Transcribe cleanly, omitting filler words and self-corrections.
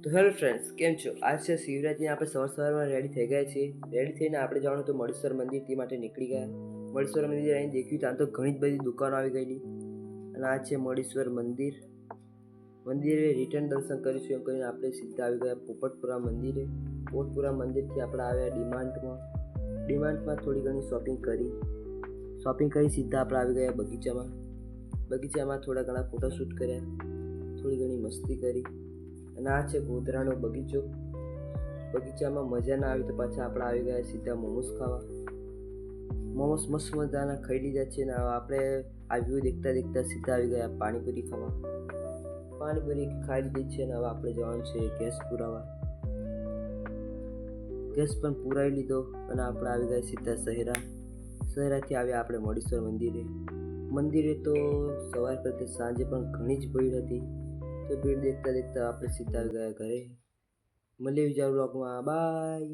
તો hello friends, કેમ છો? આજ છે શિવરાત્રી. આપણે સવારમાં રેડી થઈ ગયા છીએ. રેડી થઈને આપણે જવાનું તો મળેશ્વર મંદિર તે માટે નીકળી ગયા. મળેશ્વર મંદિર અહીં દેખ્યું ત્યાં તો ઘણી બધી દુકાનો આવી ગયેલી. અને આ છે મળેશ્વર મંદિર. મંદિરે રિટર્ન દર્શન કરીશું એમ કરીને આપણે સીધા આવી ગયા પોપટપુરા મંદિરે. પોપટપુરા મંદિરથી આપણે આવ્યા ડીમાર્ટમાં થોડી ઘણી શોપિંગ કરી સીધા આપણે આવી ગયા બગીચામાં થોડા ઘણા ફોટોશૂટ કર્યા, થોડી ઘણી મસ્તી કરી. અને આ છે ગોધરાનો બગીચામાં મજા ના આવી તો પાછા આપણે આવી ગયા સીધા મોમોસ ખાવા. મોમોસ મસ્ત મજાના ખાઈ લીધા છે ને આપણે આ વ્યૂ દેખતા સીધા આવી ગયા પાણીપુરી ખાવા. પાણીપુરી ખાઈ લીધી છે ને હવે આપણે જવાનું છે ગેસ પુરાવા. ગેસ પણ પુરાવી લીધો અને આપણે આવી ગયા સીધા શહેરાથી આવ્યા આપણે મળેશ્વર મંદિરે તો સવાર કરતા સાંજે પણ ઘણી જ ભીડ હતી. તો ભીડ દેખતા આપણે સીધા આવી ગયા ઘરે. મળીએ બીજા વ્લોગમાં. બાય.